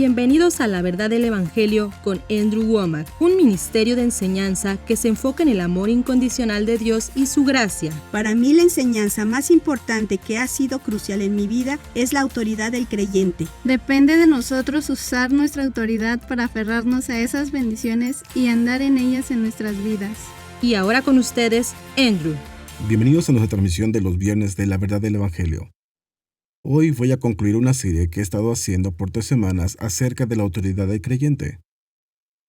Bienvenidos a La Verdad del Evangelio con Andrew Wommack, un ministerio de enseñanza que se enfoca en el amor incondicional de Dios y su gracia. Para mí la enseñanza más importante que ha sido crucial en mi vida es la autoridad del creyente. Depende de nosotros usar nuestra autoridad para aferrarnos a esas bendiciones y andar en ellas en nuestras vidas. Y ahora con ustedes, Andrew. Bienvenidos a nuestra transmisión de los viernes de La Verdad del Evangelio. Hoy voy a concluir una serie que he estado haciendo por 3 semanas acerca de la autoridad del creyente.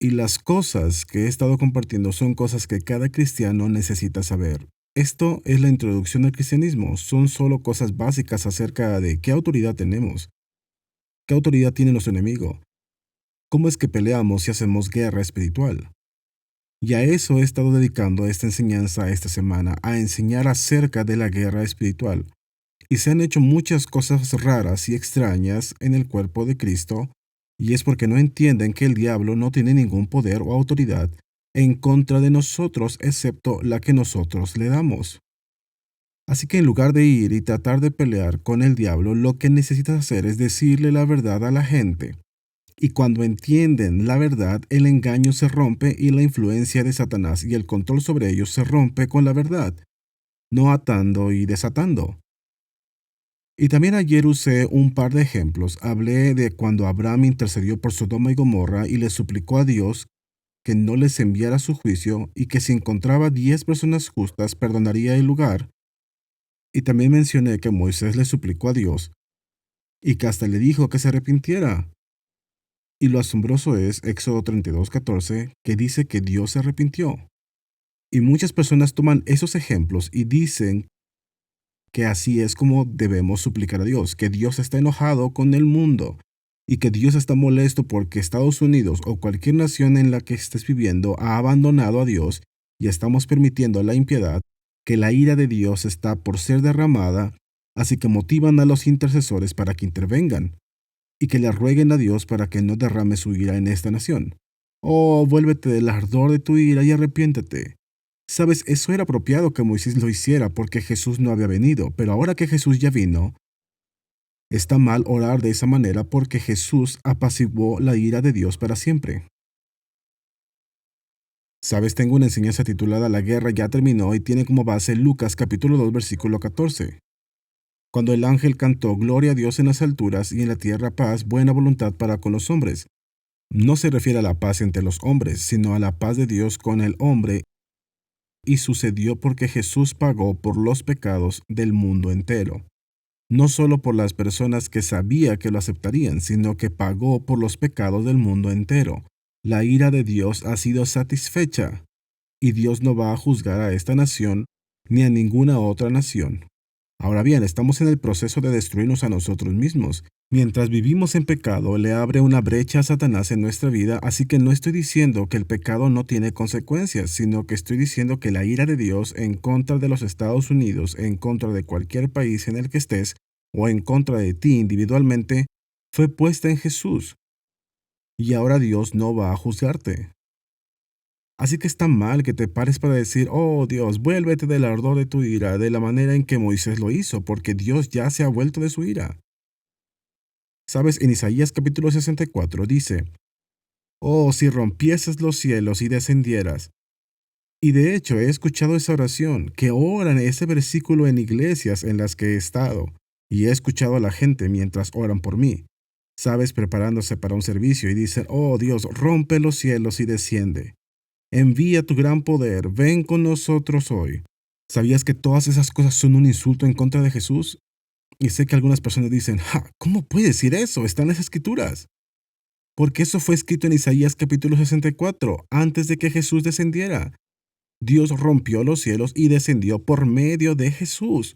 Y las cosas que he estado compartiendo son cosas que cada cristiano necesita saber. Esto es la introducción al cristianismo. Son solo cosas básicas acerca de qué autoridad tenemos, qué autoridad tiene nuestro enemigo, cómo es que peleamos y hacemos guerra espiritual. Y a eso he estado dedicando esta enseñanza esta semana, a enseñar acerca de la guerra espiritual. Y se han hecho muchas cosas raras y extrañas en el cuerpo de Cristo, y es porque no entienden que el diablo no tiene ningún poder o autoridad en contra de nosotros excepto la que nosotros le damos. Así que en lugar de ir y tratar de pelear con el diablo, lo que necesitas hacer es decirle la verdad a la gente. Y cuando entienden la verdad, el engaño se rompe y la influencia de Satanás y el control sobre ellos se rompe con la verdad, no atando y desatando. Y también ayer usé un par de ejemplos. Hablé de cuando Abraham intercedió por Sodoma y Gomorra y le suplicó a Dios que no les enviara su juicio y que si encontraba 10 personas justas perdonaría el lugar. Y también mencioné que Moisés le suplicó a Dios y que hasta le dijo que se arrepintiera. Y lo asombroso es Éxodo 32:14, que dice que Dios se arrepintió. Y muchas personas toman esos ejemplos y dicen que así es como debemos suplicar a Dios, que Dios está enojado con el mundo y que Dios está molesto porque Estados Unidos o cualquier nación en la que estés viviendo ha abandonado a Dios y estamos permitiendo la impiedad, que la ira de Dios está por ser derramada, así que motivan a los intercesores para que intervengan y que le rueguen a Dios para que no derrame su ira en esta nación. Oh, vuélvete del ardor de tu ira y arrepiéntete. Sabes, eso era apropiado que Moisés lo hiciera porque Jesús no había venido, pero ahora que Jesús ya vino, está mal orar de esa manera porque Jesús apaciguó la ira de Dios para siempre. Sabes, tengo una enseñanza titulada La guerra ya terminó y tiene como base Lucas capítulo 2 versículo 14. Cuando el ángel cantó Gloria a Dios en las alturas y en la tierra paz, buena voluntad para con los hombres. No se refiere a la paz entre los hombres, sino a la paz de Dios con el hombre. Y sucedió porque Jesús pagó por los pecados del mundo entero. No solo por las personas que sabía que lo aceptarían, sino que pagó por los pecados del mundo entero. La ira de Dios ha sido satisfecha, y Dios no va a juzgar a esta nación ni a ninguna otra nación. Ahora bien, estamos en el proceso de destruirnos a nosotros mismos. Mientras vivimos en pecado, le abre una brecha a Satanás en nuestra vida, así que no estoy diciendo que el pecado no tiene consecuencias, sino que estoy diciendo que la ira de Dios en contra de los Estados Unidos, en contra de cualquier país en el que estés, o en contra de ti individualmente, fue puesta en Jesús. Y ahora Dios no va a juzgarte. Así que está mal que te pares para decir, oh Dios, vuélvete del ardor de tu ira, de la manera en que Moisés lo hizo, porque Dios ya se ha vuelto de su ira. Sabes, en Isaías capítulo 64 dice, oh, si rompieses los cielos y descendieras. Y de hecho he escuchado esa oración, que oran ese versículo en iglesias en las que he estado, y he escuchado a la gente mientras oran por mí. Sabes, preparándose para un servicio y dicen, oh Dios, rompe los cielos y desciende. Envía tu gran poder, ven con nosotros hoy. ¿Sabías que todas esas cosas son un insulto en contra de Jesús? Y sé que algunas personas dicen, ¿cómo puede decir eso? Están en las Escrituras. Porque eso fue escrito en Isaías capítulo 64, antes de que Jesús descendiera. Dios rompió los cielos y descendió por medio de Jesús.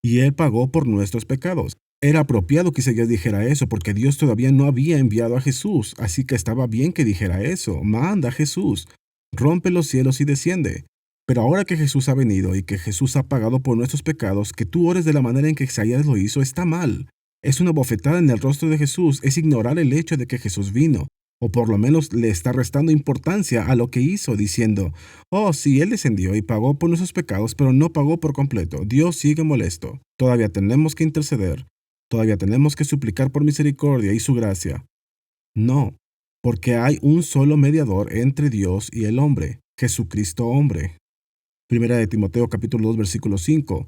Y Él pagó por nuestros pecados. Era apropiado que Isaías dijera eso, porque Dios todavía no había enviado a Jesús, así que estaba bien que dijera eso. Manda a Jesús. Rompe los cielos y desciende. Pero ahora que Jesús ha venido y que Jesús ha pagado por nuestros pecados, que tú ores de la manera en que Isaías lo hizo está mal. Es una bofetada en el rostro de Jesús, es ignorar el hecho de que Jesús vino, o por lo menos le está restando importancia a lo que hizo, diciendo, oh, sí, Él descendió y pagó por nuestros pecados, pero no pagó por completo. Dios sigue molesto. Todavía tenemos que interceder. Todavía tenemos que suplicar por misericordia y su gracia. No, porque hay un solo mediador entre Dios y el hombre, Jesucristo hombre. Primera de Timoteo capítulo 2 versículo 5.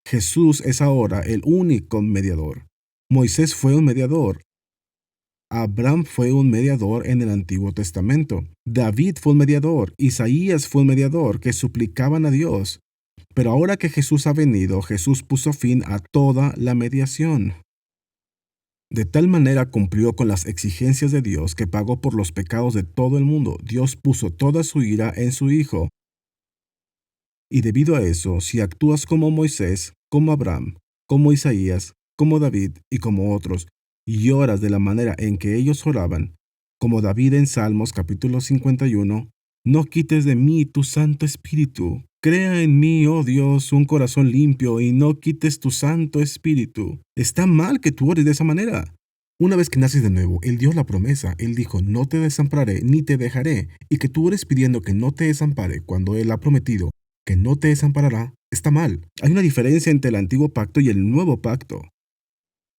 Jesús es ahora el único mediador. Moisés fue un mediador. Abraham fue un mediador en el Antiguo Testamento. David fue un mediador. Isaías fue un mediador que suplicaban a Dios. Pero ahora que Jesús ha venido, Jesús puso fin a toda la mediación. De tal manera cumplió con las exigencias de Dios que pagó por los pecados de todo el mundo. Dios puso toda su ira en su Hijo. Y debido a eso, si actúas como Moisés, como Abraham, como Isaías, como David y como otros, y oras de la manera en que ellos oraban, como David en Salmos capítulo 51, no quites de mí tu Santo Espíritu. Crea en mí, oh Dios, un corazón limpio y no quites tu Santo Espíritu. Está mal que tú ores de esa manera. Una vez que naces de nuevo, Él dio la promesa. Él dijo, no te desampararé ni te dejaré. Y que tú ores pidiendo que no te desampare cuando Él ha prometido que no te desamparará, está mal. Hay una diferencia entre el antiguo pacto y el nuevo pacto.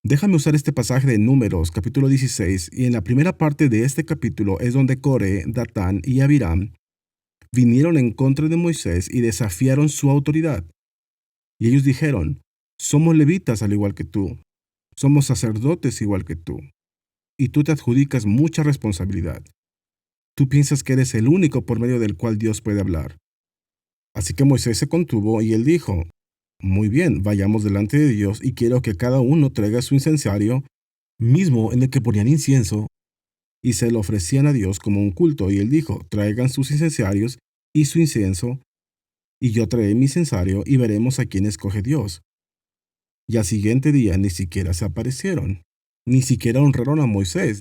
Déjame usar este pasaje de Números, capítulo 16, y en la primera parte de este capítulo es donde Coré, Datán y Abiram vinieron en contra de Moisés y desafiaron su autoridad. Y ellos dijeron, somos levitas al igual que tú, somos sacerdotes igual que tú, y tú te adjudicas mucha responsabilidad. Tú piensas que eres el único por medio del cual Dios puede hablar. Así que Moisés se contuvo y él dijo, muy bien, vayamos delante de Dios y quiero que cada uno traiga su incensario, mismo en el que ponían incienso, y se lo ofrecían a Dios como un culto. Y él dijo, traigan sus incensarios y su incienso, y yo traeré mi incensario y veremos a quién escoge Dios. Y al siguiente día ni siquiera se aparecieron, ni siquiera honraron a Moisés,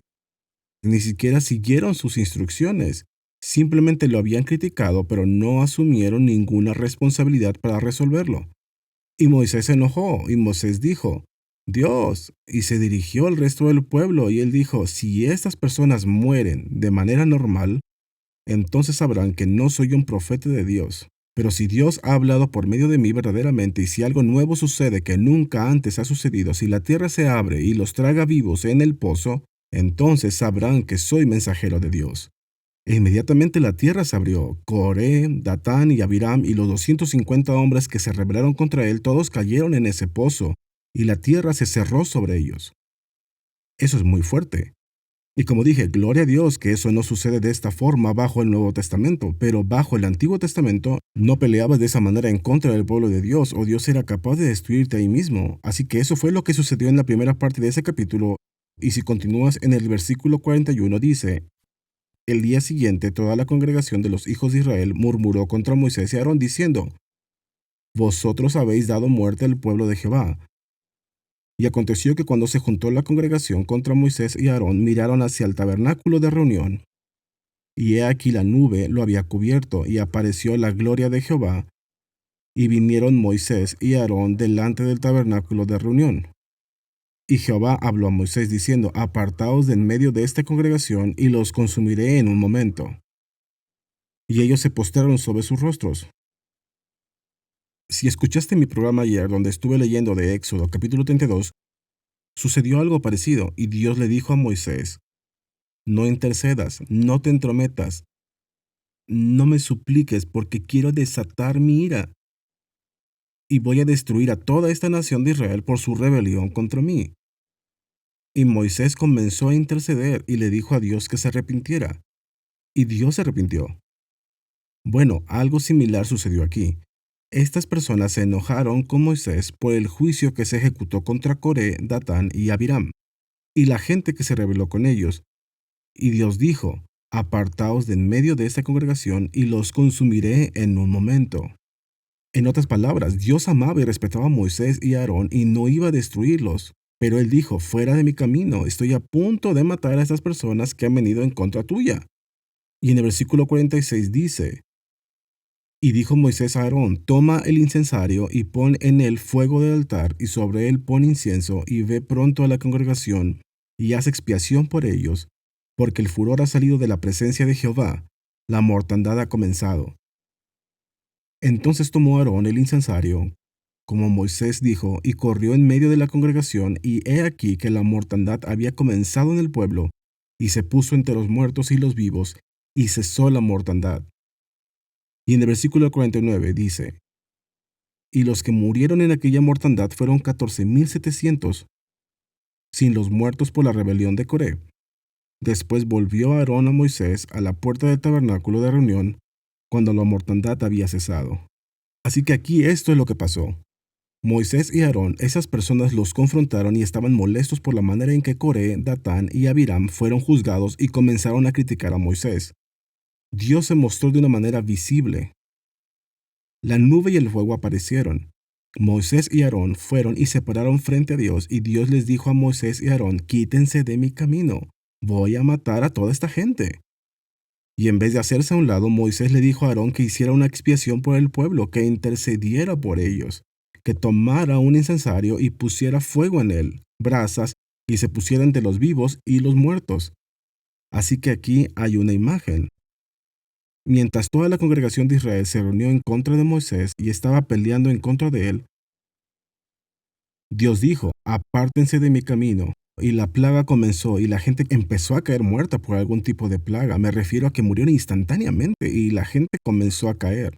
ni siquiera siguieron sus instrucciones. Simplemente lo habían criticado, pero no asumieron ninguna responsabilidad para resolverlo. Y Moisés se enojó, y Moisés dijo, Dios, y se dirigió al resto del pueblo, y él dijo, si estas personas mueren de manera normal, entonces sabrán que no soy un profeta de Dios. Pero si Dios ha hablado por medio de mí verdaderamente, y si algo nuevo sucede que nunca antes ha sucedido, si la tierra se abre y los traga vivos en el pozo, entonces sabrán que soy mensajero de Dios. E inmediatamente la tierra se abrió. Coré, Datán y Abiram y los 250 hombres que se rebelaron contra él, todos cayeron en ese pozo, y la tierra se cerró sobre ellos. Eso es muy fuerte. Y como dije, gloria a Dios que eso no sucede de esta forma bajo el Nuevo Testamento, pero bajo el Antiguo Testamento no peleabas de esa manera en contra del pueblo de Dios, o Dios era capaz de destruirte ahí mismo. Así que eso fue lo que sucedió en la primera parte de ese capítulo, y si continúas en el versículo 41 dice, el día siguiente toda la congregación de los hijos de Israel murmuró contra Moisés y Aarón diciendo, vosotros habéis dado muerte al pueblo de Jehová. Y aconteció que cuando se juntó la congregación contra Moisés y Aarón, miraron hacia el tabernáculo de reunión. Y he aquí la nube lo había cubierto, y apareció la gloria de Jehová. Y vinieron Moisés y Aarón delante del tabernáculo de reunión. Y Jehová habló a Moisés diciendo, apartaos de en medio de esta congregación, y los consumiré en un momento. Y ellos se postraron sobre sus rostros. Si escuchaste mi programa ayer donde estuve leyendo de Éxodo capítulo 32, sucedió algo parecido, y Dios le dijo a Moisés, no intercedas, no te entrometas, no me supliques porque quiero desatar mi ira, y voy a destruir a toda esta nación de Israel por su rebelión contra mí. Y Moisés comenzó a interceder y le dijo a Dios que se arrepintiera. Y Dios se arrepintió. Bueno, algo similar sucedió aquí. Estas personas se enojaron con Moisés por el juicio que se ejecutó contra Coré, Datán y Abiram, y la gente que se rebeló con ellos. Y Dios dijo, apartaos de en medio de esta congregación y los consumiré en un momento. En otras palabras, Dios amaba y respetaba a Moisés y a Aarón y no iba a destruirlos. Pero él dijo, fuera de mi camino, estoy a punto de matar a estas personas que han venido en contra tuya. Y en el versículo 46 dice, y dijo Moisés a Aarón, toma el incensario y pon en él fuego del altar, y sobre él pon incienso, y ve pronto a la congregación, y haz expiación por ellos, porque el furor ha salido de la presencia de Jehová, la mortandad ha comenzado. Entonces tomó Aarón el incensario, como Moisés dijo, y corrió en medio de la congregación, y he aquí que la mortandad había comenzado en el pueblo, y se puso entre los muertos y los vivos, y cesó la mortandad. Y en el versículo 49 dice, y los que murieron en aquella mortandad fueron 14,700, sin los muertos por la rebelión de Coré. Después volvió Aarón a Moisés a la puerta del tabernáculo de reunión, cuando la mortandad había cesado. Así que aquí esto es lo que pasó. Moisés y Aarón, esas personas los confrontaron y estaban molestos por la manera en que Coré, Datán y Abiram fueron juzgados y comenzaron a criticar a Moisés. Dios se mostró de una manera visible. La nube y el fuego aparecieron. Moisés y Aarón fueron y se pararon frente a Dios, y Dios les dijo a Moisés y Aarón, quítense de mi camino, voy a matar a toda esta gente. Y en vez de hacerse a un lado, Moisés le dijo a Aarón que hiciera una expiación por el pueblo, que intercediera por ellos, que tomara un incensario y pusiera fuego en él, brasas, y se pusiera entre los vivos y los muertos. Así que aquí hay una imagen. Mientras toda la congregación de Israel se reunió en contra de Moisés y estaba peleando en contra de él, Dios dijo, apártense de mi camino. Y la plaga comenzó y la gente empezó a caer muerta por algún tipo de plaga. Me refiero a que murieron instantáneamente y la gente comenzó a caer.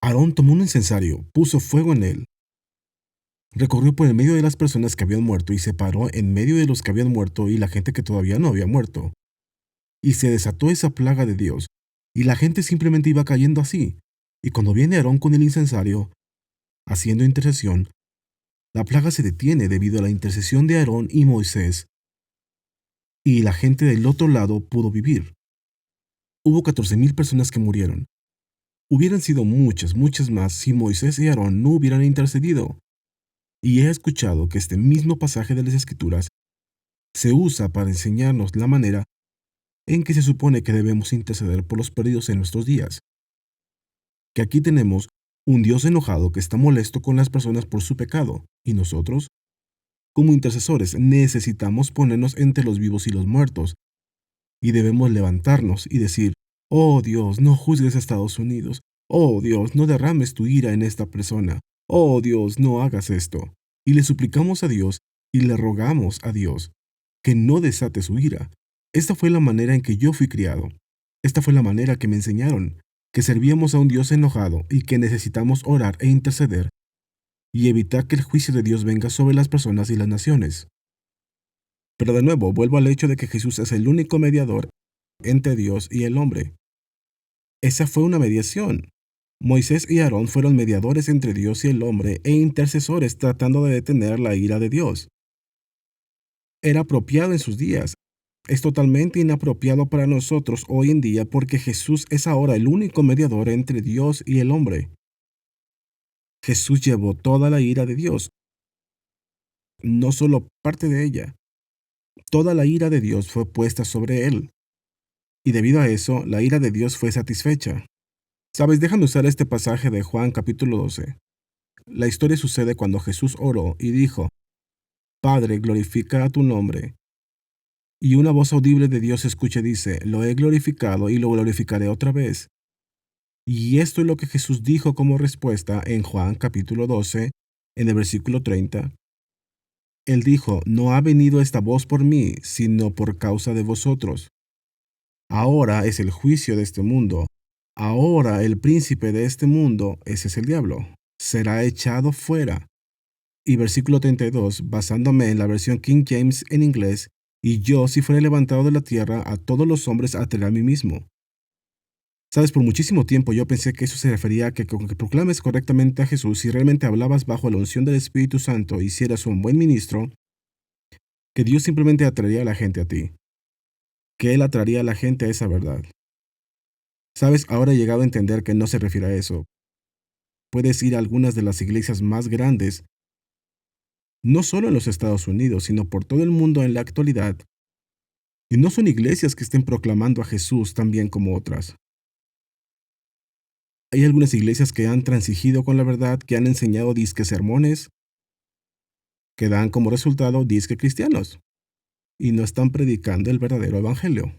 Aarón tomó un incensario, puso fuego en él, recorrió por el medio de las personas que habían muerto y se paró en medio de los que habían muerto y la gente que todavía no había muerto. Y se desató esa plaga de Dios, y la gente simplemente iba cayendo así. Y cuando viene Aarón con el incensario, haciendo intercesión, la plaga se detiene debido a la intercesión de Aarón y Moisés, y la gente del otro lado pudo vivir. Hubo 14,000 personas que murieron. Hubieran sido muchas, muchas más si Moisés y Aarón no hubieran intercedido. Y he escuchado que este mismo pasaje de las Escrituras se usa para enseñarnos la manera en que se supone que debemos interceder por los perdidos en nuestros días. Que aquí tenemos un Dios enojado que está molesto con las personas por su pecado, y nosotros, como intercesores, necesitamos ponernos entre los vivos y los muertos, y debemos levantarnos y decir, oh Dios, no juzgues a Estados Unidos, oh Dios, no derrames tu ira en esta persona, oh Dios, no hagas esto. Y le suplicamos a Dios y le rogamos a Dios que no desate su ira. Esta fue la manera en que yo fui criado. Esta fue la manera que me enseñaron, que servíamos a un Dios enojado y que necesitamos orar e interceder y evitar que el juicio de Dios venga sobre las personas y las naciones. Pero de nuevo, vuelvo al hecho de que Jesús es el único mediador entre Dios y el hombre. Esa fue una mediación. Moisés y Aarón fueron mediadores entre Dios y el hombre e intercesores tratando de detener la ira de Dios. Era apropiado en sus días. Es totalmente inapropiado para nosotros hoy en día porque Jesús es ahora el único mediador entre Dios y el hombre. Jesús llevó toda la ira de Dios, no solo parte de ella. Toda la ira de Dios fue puesta sobre él. Y debido a eso, la ira de Dios fue satisfecha. Sabes, déjame usar este pasaje de Juan capítulo 12. La historia sucede cuando Jesús oró y dijo, Padre, glorifica a tu nombre. Y una voz audible de Dios se escucha y dice, lo he glorificado y lo glorificaré otra vez. Y esto es lo que Jesús dijo como respuesta en Juan capítulo 12, en el versículo 30. Él dijo, no ha venido esta voz por mí, sino por causa de vosotros. Ahora es el juicio de este mundo. Ahora el príncipe de este mundo, ese es el diablo, será echado fuera. Y versículo 32, basándome en la versión King James en inglés, y yo, si fuere levantado de la tierra, a todos los hombres atraeré a mí mismo. Sabes, por muchísimo tiempo yo pensé que eso se refería a que con que proclames correctamente a Jesús, si realmente hablabas bajo la unción del Espíritu Santo y si eras un buen ministro, que Dios simplemente atraería a la gente a ti, que Él atraería a la gente a esa verdad. Sabes, ahora he llegado a entender que no se refiere a eso. Puedes ir a algunas de las iglesias más grandes, no solo en los Estados Unidos, sino por todo el mundo en la actualidad, y no son iglesias que estén proclamando a Jesús tan bien como otras. Hay algunas iglesias que han transigido con la verdad, que han enseñado disque sermones, que dan como resultado disque cristianos, y no están predicando el verdadero evangelio.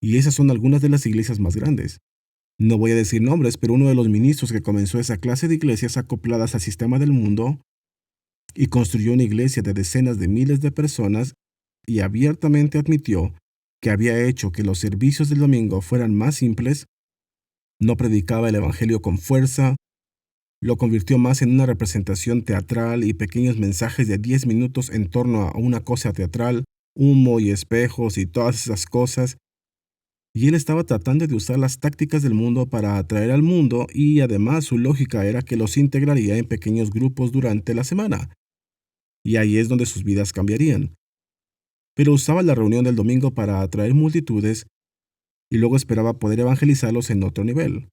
Y esas son algunas de las iglesias más grandes. No voy a decir nombres, pero uno de los ministros que comenzó esa clase de iglesias acopladas al sistema del mundo y construyó una iglesia de decenas de miles de personas y abiertamente admitió que había hecho que los servicios del domingo fueran más simples, no predicaba el evangelio con fuerza, lo convirtió más en una representación teatral y pequeños mensajes de 10 minutos en torno a una cosa teatral, humo y espejos y todas esas cosas. Y él estaba tratando de usar las tácticas del mundo para atraer al mundo, y además su lógica era que los integraría en pequeños grupos durante la semana. Y ahí es donde sus vidas cambiarían. Pero usaba la reunión del domingo para atraer multitudes y luego esperaba poder evangelizarlos en otro nivel.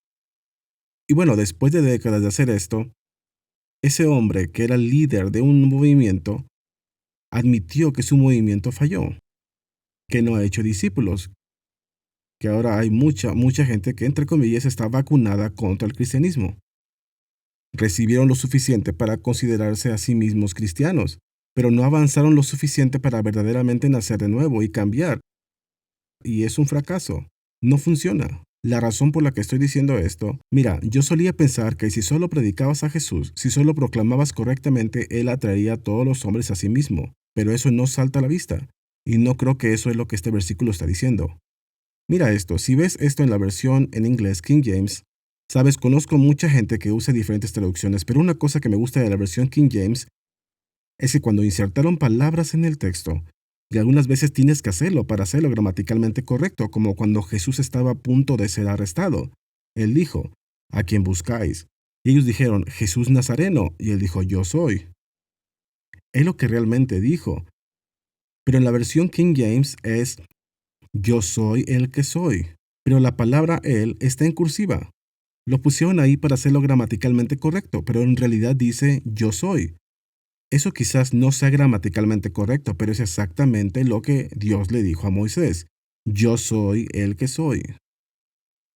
Y bueno, después de décadas de hacer esto, ese hombre que era el líder de un movimiento admitió que su movimiento falló, que no ha hecho discípulos, que ahora hay mucha gente que, entre comillas, está vacunada contra el cristianismo. Recibieron lo suficiente para considerarse a sí mismos cristianos, pero no avanzaron lo suficiente para verdaderamente nacer de nuevo y cambiar. Y es un fracaso. No funciona. La razón por la que estoy diciendo esto, mira, yo solía pensar que si solo predicabas a Jesús, si solo proclamabas correctamente, Él atraería a todos los hombres a sí mismo, pero eso no salta a la vista, y no creo que eso es lo que este versículo está diciendo. Mira esto, si ves esto en la versión en inglés King James, sabes, conozco mucha gente que usa diferentes traducciones, pero una cosa que me gusta de la versión King James es que cuando insertaron palabras en el texto, y algunas veces tienes que hacerlo para hacerlo gramaticalmente correcto, como cuando Jesús estaba a punto de ser arrestado. Él dijo, ¿a quién buscáis? Y ellos dijeron, Jesús Nazareno, y él dijo, yo soy. Es lo que realmente dijo. Pero en la versión King James es, yo soy el que soy. Pero la palabra él está en cursiva. Lo pusieron ahí para hacerlo gramaticalmente correcto, pero en realidad dice, yo soy. Eso quizás no sea gramaticalmente correcto, pero es exactamente lo que Dios le dijo a Moisés. Yo soy el que soy.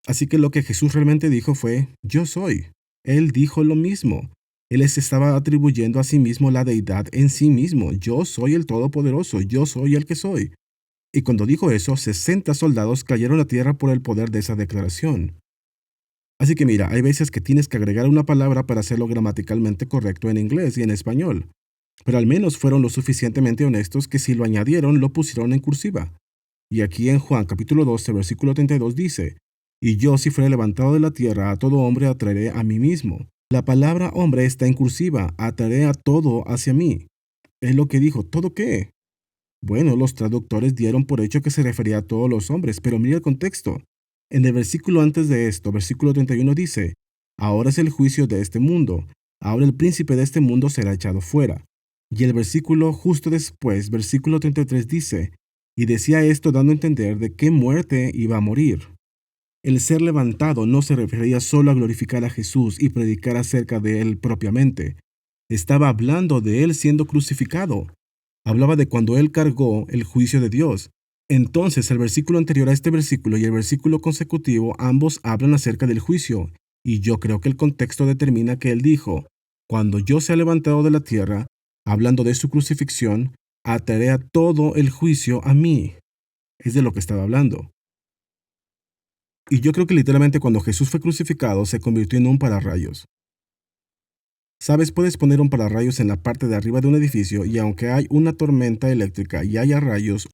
Así que lo que Jesús realmente dijo fue, yo soy. Él dijo lo mismo. Él se estaba atribuyendo a sí mismo la deidad en sí mismo. Yo soy el Todopoderoso, yo soy el que soy. Y cuando dijo eso, 60 soldados cayeron a tierra por el poder de esa declaración. Así que mira, hay veces que tienes que agregar una palabra para hacerlo gramaticalmente correcto en inglés y en español. Pero al menos fueron lo suficientemente honestos que si lo añadieron, lo pusieron en cursiva. Y aquí en Juan capítulo 12, versículo 32 dice, y yo si fuere levantado de la tierra, a todo hombre atraeré a mí mismo. La palabra hombre está en cursiva, atraeré a todo hacia mí. Es lo que dijo, ¿todo qué? Bueno, los traductores dieron por hecho que se refería a todos los hombres, pero mira el contexto. En el versículo antes de esto, versículo 31 dice, ahora es el juicio de este mundo, ahora el príncipe de este mundo será echado fuera. Y el versículo justo después, versículo 33 dice, y decía esto dando a entender de qué muerte iba a morir. El ser levantado no se refería solo a glorificar a Jesús y predicar acerca de él propiamente. Estaba hablando de él siendo crucificado. Hablaba de cuando él cargó el juicio de Dios. Entonces el versículo anterior a este versículo y el versículo consecutivo ambos hablan acerca del juicio. Y yo creo que el contexto determina que él dijo, cuando yo sea levantado de la tierra, hablando de su crucifixión, atraeré a todo el juicio a mí. Es de lo que estaba hablando. Y yo creo que literalmente cuando Jesús fue crucificado se convirtió en un pararrayos. Sabes, puedes poner un pararrayos en la parte de arriba de un edificio y aunque hay una tormenta eléctrica y haya rayos,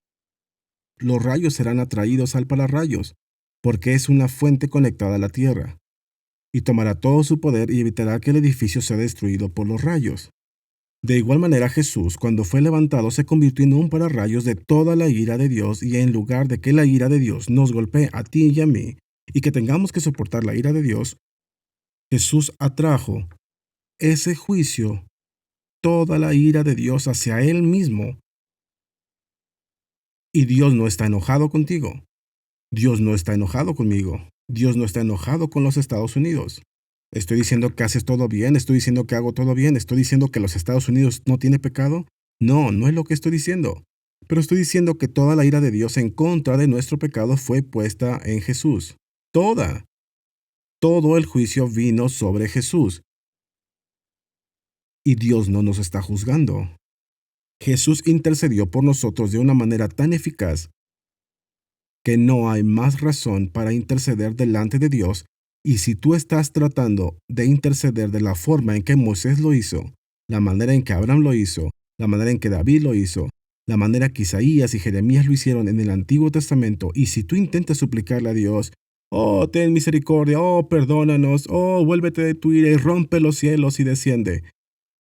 los rayos serán atraídos al pararrayos, porque es una fuente conectada a la tierra. Y tomará todo su poder y evitará que el edificio sea destruido por los rayos. De igual manera Jesús, cuando fue levantado, se convirtió en un pararrayos de toda la ira de Dios, y en lugar de que la ira de Dios nos golpee a ti y a mí, y que tengamos que soportar la ira de Dios, Jesús atrajo ese juicio, toda la ira de Dios hacia Él mismo. Y Dios no está enojado contigo. Dios no está enojado conmigo. Dios no está enojado con los Estados Unidos. ¿Estoy diciendo que haces todo bien? ¿Estoy diciendo que hago todo bien? ¿Estoy diciendo que los Estados Unidos no tiene pecado? No, no es lo que estoy diciendo. Pero estoy diciendo que toda la ira de Dios en contra de nuestro pecado fue puesta en Jesús. Toda. Todo el juicio vino sobre Jesús. Y Dios no nos está juzgando. Jesús intercedió por nosotros de una manera tan eficaz que no hay más razón para interceder delante de Dios. Y si tú estás tratando de interceder de la forma en que Moisés lo hizo, la manera en que Abraham lo hizo, la manera en que David lo hizo, la manera que Isaías y Jeremías lo hicieron en el Antiguo Testamento, y si tú intentas suplicarle a Dios, oh, ten misericordia, oh, perdónanos, oh, vuélvete de tu ira y rompe los cielos y desciende,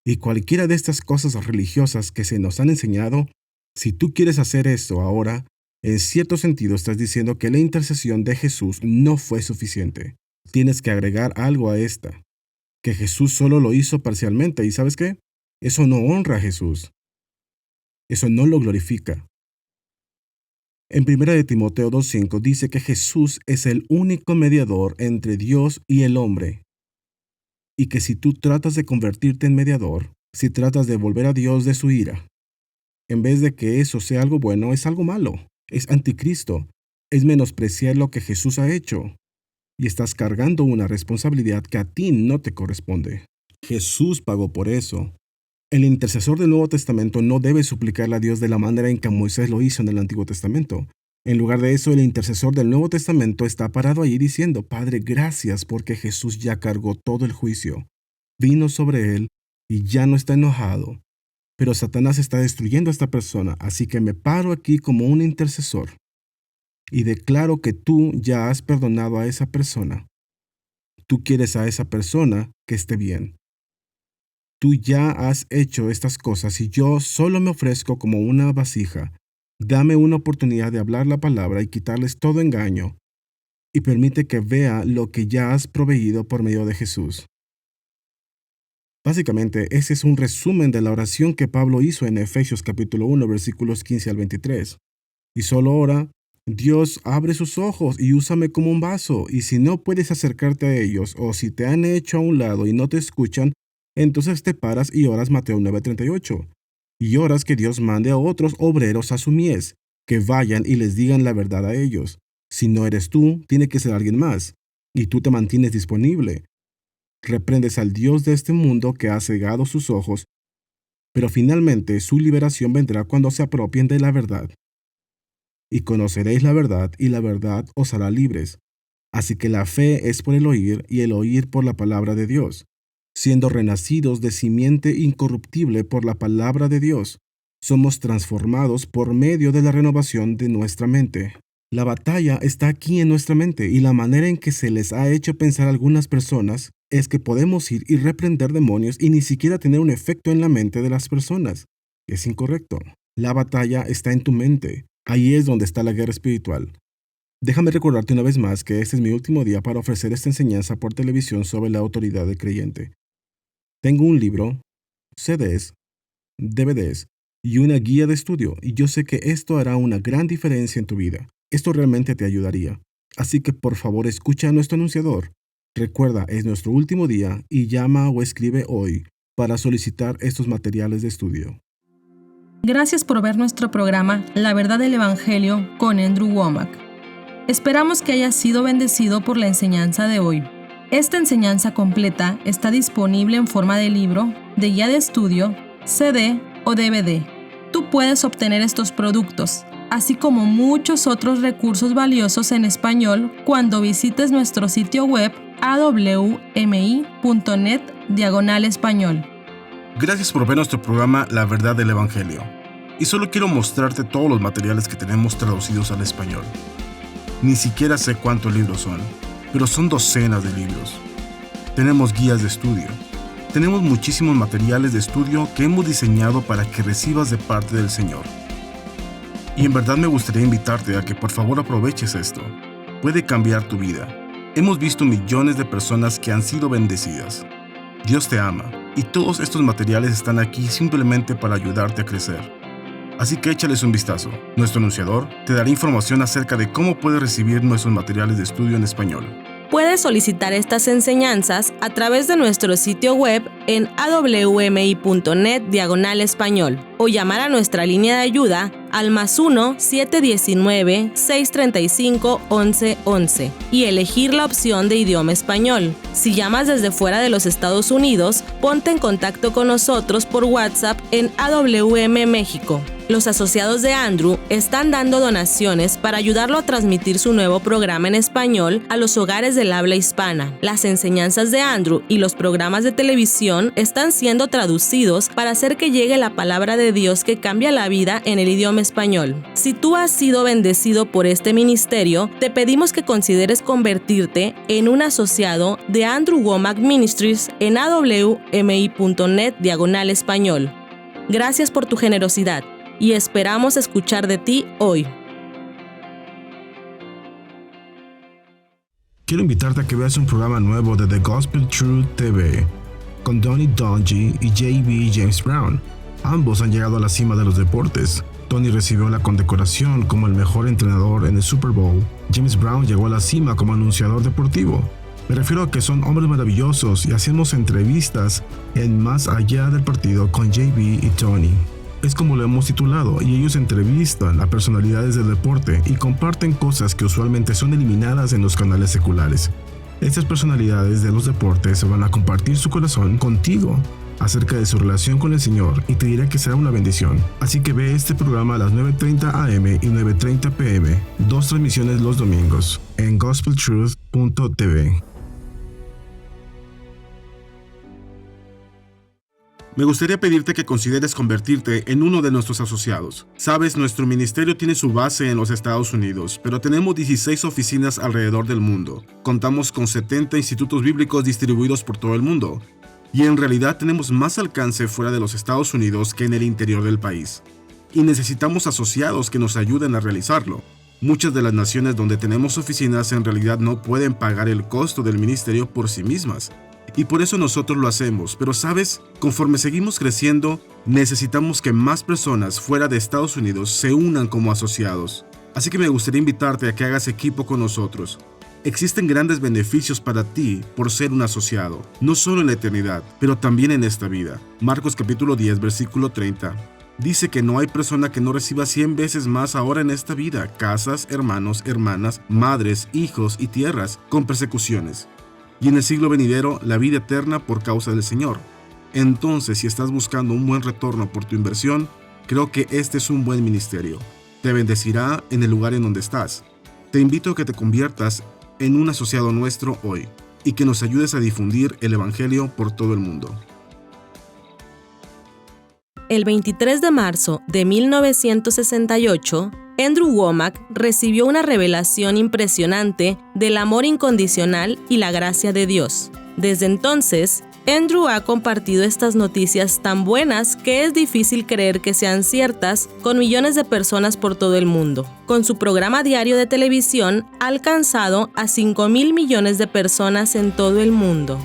y cualquiera de estas cosas religiosas que se nos han enseñado, si tú quieres hacer eso ahora, en cierto sentido estás diciendo que la intercesión de Jesús no fue suficiente. Tienes que agregar algo a esta, que Jesús solo lo hizo parcialmente, ¿y sabes qué? Eso no honra a Jesús. Eso no lo glorifica. En 1 Timoteo 2:5 dice que Jesús es el único mediador entre Dios y el hombre. Y que si tú tratas de convertirte en mediador, si tratas de volver a Dios de su ira, en vez de que eso sea algo bueno, es algo malo, es anticristo, es menospreciar lo que Jesús ha hecho. Y estás cargando una responsabilidad que a ti no te corresponde. Jesús pagó por eso. El intercesor del Nuevo Testamento no debe suplicarle a Dios de la manera en que Moisés lo hizo en el Antiguo Testamento. En lugar de eso, el intercesor del Nuevo Testamento está parado allí diciendo, Padre, gracias porque Jesús ya cargó todo el juicio. Vino sobre él y ya no está enojado. Pero Satanás está destruyendo a esta persona, así que me paro aquí como un intercesor y declaro que tú ya has perdonado a esa persona. Tú quieres a esa persona que esté bien. Tú ya has hecho estas cosas y yo solo me ofrezco como una vasija. Dame una oportunidad de hablar la palabra y quitarles todo engaño, y permite que vea lo que ya has proveído por medio de Jesús. Básicamente, ese es un resumen de la oración que Pablo hizo en Efesios capítulo 1, versículos 15 al 23. Y solo ora, Dios, abre sus ojos y úsame como un vaso, y si no puedes acercarte a ellos, o si te han hecho a un lado y no te escuchan, entonces te paras y oras Mateo 9:38. Y oras que Dios mande a otros obreros a su mies, que vayan y les digan la verdad a ellos. Si no eres tú, tiene que ser alguien más, y tú te mantienes disponible. Reprendes al Dios de este mundo que ha cegado sus ojos, pero finalmente su liberación vendrá cuando se apropien de la verdad. Y conoceréis la verdad, y la verdad os hará libres. Así que la fe es por el oír, y el oír por la palabra de Dios, siendo renacidos de simiente incorruptible por la palabra de Dios. Somos transformados por medio de la renovación de nuestra mente. La batalla está aquí en nuestra mente, y la manera en que se les ha hecho pensar a algunas personas es que podemos ir y reprender demonios y ni siquiera tener un efecto en la mente de las personas. Es incorrecto. La batalla está en tu mente. Ahí es donde está la guerra espiritual. Déjame recordarte una vez más que este es mi último día para ofrecer esta enseñanza por televisión sobre la autoridad del creyente. Tengo un libro, CDs, DVDs y una guía de estudio, y yo sé que esto hará una gran diferencia en tu vida. Esto realmente te ayudaría. Así que por favor escucha a nuestro anunciador. Recuerda, es nuestro último día y llama o escribe hoy para solicitar estos materiales de estudio. Gracias por ver nuestro programa La Verdad del Evangelio con Andrew Wommack. Esperamos que hayas sido bendecido por la enseñanza de hoy. Esta enseñanza completa está disponible en forma de libro, de guía de estudio, CD o DVD. Tú puedes obtener estos productos, así como muchos otros recursos valiosos en español cuando visites nuestro sitio web awmi.net/español. Gracias por ver nuestro programa La Verdad del Evangelio. Y solo quiero mostrarte todos los materiales que tenemos traducidos al español. Ni siquiera sé cuántos libros son, pero son docenas de libros. Tenemos guías de estudio. Tenemos muchísimos materiales de estudio que hemos diseñado para que recibas de parte del Señor. Y en verdad me gustaría invitarte a que por favor aproveches esto. Puede cambiar tu vida. Hemos visto millones de personas que han sido bendecidas. Dios te ama, y todos estos materiales están aquí simplemente para ayudarte a crecer. Así que échales un vistazo. Nuestro anunciador te dará información acerca de cómo puedes recibir nuestros materiales de estudio en español. Puedes solicitar estas enseñanzas a través de nuestro sitio web en awmi.net/español o llamar a nuestra línea de ayuda al +1 719 635 1111 y elegir la opción de idioma español. Si llamas desde fuera de los Estados Unidos, ponte en contacto con nosotros por WhatsApp en AWM México Los asociados de Andrew están dando donaciones para ayudarlo a transmitir su nuevo programa en español a los hogares del habla hispana. Las enseñanzas de Andrew y los programas de televisión están siendo traducidos para hacer que llegue la palabra de Dios que cambia la vida en el idioma español. Si tú has sido bendecido por este ministerio, te pedimos que consideres convertirte en un asociado de Andrew Wommack Ministries en awmi.net/español. Gracias por tu generosidad y esperamos escuchar de ti hoy. Quiero invitarte a que veas un programa nuevo de The Gospel Truth TV con Donnie Dungy y J.B. James Brown. Ambos han llegado a la cima de los deportes. Tony recibió la condecoración como el mejor entrenador en el Super Bowl. James Brown llegó a la cima como anunciador deportivo. Me refiero a que son hombres maravillosos y hacemos entrevistas en Más Allá del Partido con J.B. y Tony. Es como lo hemos titulado, y ellos entrevistan a personalidades del deporte y comparten cosas que usualmente son eliminadas en los canales seculares. Estas personalidades de los deportes se van a compartir su corazón contigo acerca de su relación con el Señor y te diré que será una bendición. Así que ve este programa a las 9:30 AM y 9:30 PM, 2 transmisiones los domingos, en gospeltruth.tv. Me gustaría pedirte que consideres convertirte en uno de nuestros asociados. Sabes, nuestro ministerio tiene su base en los Estados Unidos, pero tenemos 16 oficinas alrededor del mundo. Contamos con 70 institutos bíblicos distribuidos por todo el mundo. Y en realidad tenemos más alcance fuera de los Estados Unidos que en el interior del país. Y necesitamos asociados que nos ayuden a realizarlo. Muchas de las naciones donde tenemos oficinas en realidad no pueden pagar el costo del ministerio por sí mismas. Y por eso nosotros lo hacemos, pero sabes, conforme seguimos creciendo, necesitamos que más personas fuera de Estados Unidos se unan como asociados. Así que me gustaría invitarte a que hagas equipo con nosotros. Existen grandes beneficios para ti por ser un asociado, no solo en la eternidad, pero también en esta vida. Marcos capítulo 10, versículo 30. Dice que no hay persona que no reciba 100 veces más ahora en esta vida, casas, hermanos, hermanas, madres, hijos y tierras, con persecuciones. Y en el siglo venidero, la vida eterna por causa del Señor. Entonces, si estás buscando un buen retorno por tu inversión, creo que este es un buen ministerio. Te bendecirá en el lugar en donde estás. Te invito a que te conviertas en un asociado nuestro hoy y que nos ayudes a difundir el Evangelio por todo el mundo. El 23 de marzo de 1968, Andrew Wommack recibió una revelación impresionante del amor incondicional y la gracia de Dios. Desde entonces, Andrew ha compartido estas noticias tan buenas que es difícil creer que sean ciertas con millones de personas por todo el mundo. Con su programa diario de televisión, ha alcanzado a 5,000 millones de personas en todo el mundo.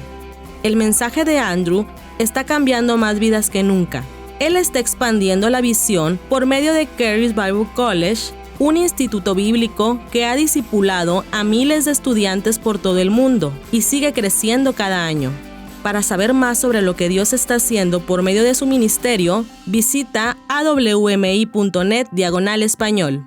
El mensaje de Andrew está cambiando más vidas que nunca. Él está expandiendo la visión por medio de Charis Bible College, un instituto bíblico que ha discipulado a miles de estudiantes por todo el mundo y sigue creciendo cada año. Para saber más sobre lo que Dios está haciendo por medio de su ministerio, visita awmi.net/español.